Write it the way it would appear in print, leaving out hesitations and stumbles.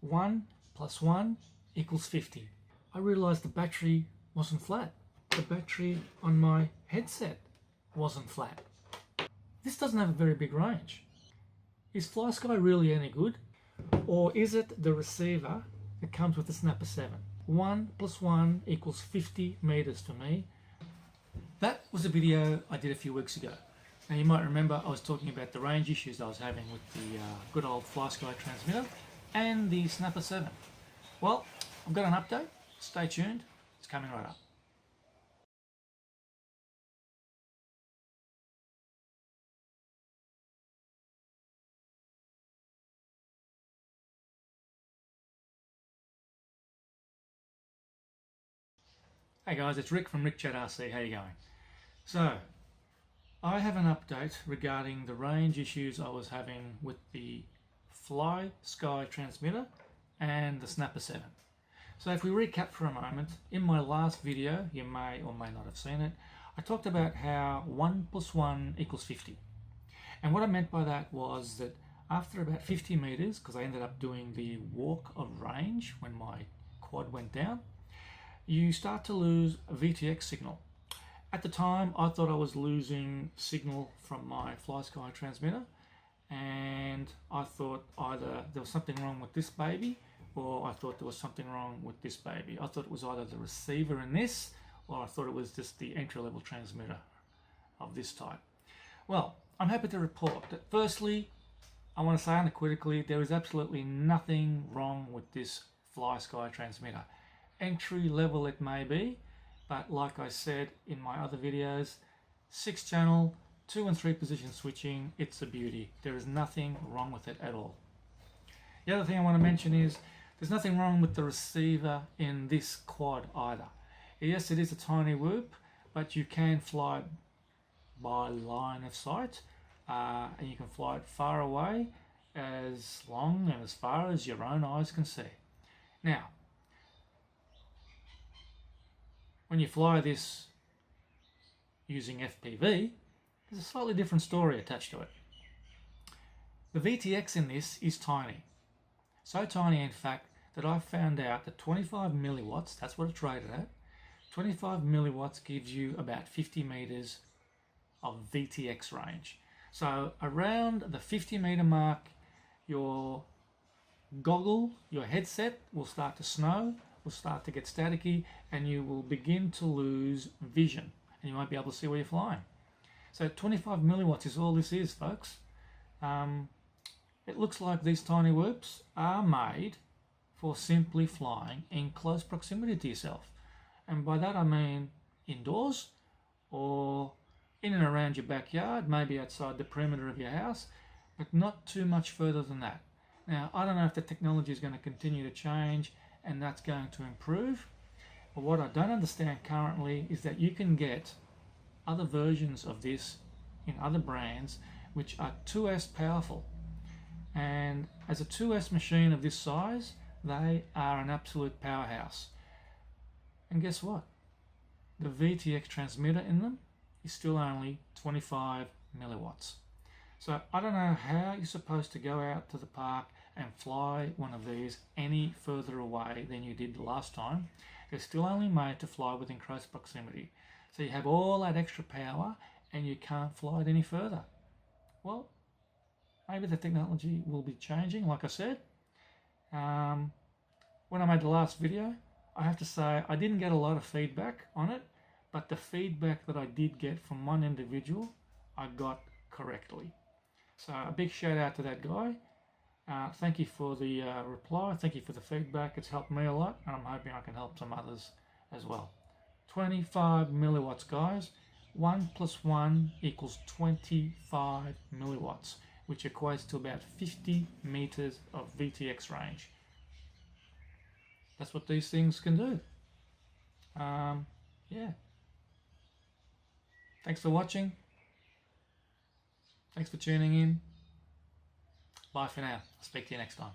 1 plus 1 equals 50. I realized the battery wasn't flat. The battery on my headset wasn't flat. This doesn't have a very big range. Is FlySky really any good? Or is it the receiver that comes with the Snapper 7? 1 plus 1 equals 50 meters for me. That was a video I did a few weeks ago. Now you might remember I was talking about the range issues I was having with the good old FlySky transmitter and the Snapper 7. Well, I've got an update. Stay tuned. It's coming right up. Hey guys, it's Rick from RickChatRC. How you going? So, I have an update regarding the range issues I was having with the FlySky transmitter and the Snapper 7. So if we recap for a moment, in my last video, you may or may not have seen it, I talked about how 1 plus 1 equals 50. And what I meant by that was that after about 50 meters, because I ended up doing the walk of range when my quad went down, you start to lose a VTX signal. At the time, I thought I was losing signal from my FlySky transmitter, and I thought either there was something wrong with this baby, or I thought there was something wrong with this baby. I thought it was either the receiver in this, or I thought it was just the entry-level transmitter of this type. Well, I'm happy to report that firstly, I want to say unequivocally, there is absolutely nothing wrong with this FlySky transmitter. Entry level it may be, but like I said in my other videos, 6-channel, 2 and 3 position switching, it's a beauty. There is nothing wrong with it at all. The other thing I want to mention is there's nothing wrong with the receiver in this quad either. Yes, it is a tiny whoop, but you can fly by line of sight, and you can fly it far away as long and as far as your own eyes can see. Now, when you fly this using FPV, there's a slightly different story attached to it. The VTX in this is tiny. So tiny, in fact, that I found out that 25 milliwatts, that's what it's rated at, 25 milliwatts gives you about 50 meters of VTX range. So around the 50 meter mark, your goggle, your headset will start to snow, will start to get staticky, and you will begin to lose vision, and you won't be able to see where you're flying. So 25 milliwatts is all this is, folks. It looks like these tiny whoops are made for simply flying in close proximity to yourself. And by that I mean indoors or in and around your backyard, maybe outside the perimeter of your house, but not too much further than that. Now, I don't know if the technology is going to continue to change and that's going to improve. But what I don't understand currently is that you can get other versions of this in other brands which are 2S powerful. And as a 2S machine of this size, they are an absolute powerhouse. And guess what? The VTX transmitter in them is still only 25 milliwatts. So I don't know how you're supposed to go out to the park and fly one of these any further away than you did the last time. They're still only made to fly within close proximity. So you have all that extra power and you can't fly it any further. Well, maybe the technology will be changing, like I said. When I made the last video, I have to say I didn't get a lot of feedback on it, but the feedback that I did get from one individual, I got correctly. So a big shout out to that guy. Thank you for the reply, thank you for the feedback, it's helped me a lot, and I'm hoping I can help some others as well. 25 milliwatts, guys. 1 plus 1 equals 25 milliwatts, which equates to about 50 meters of VTX range. That's what these things can do. Yeah. Thanks for watching. Thanks for tuning in. Bye for now. I'll speak to you next time.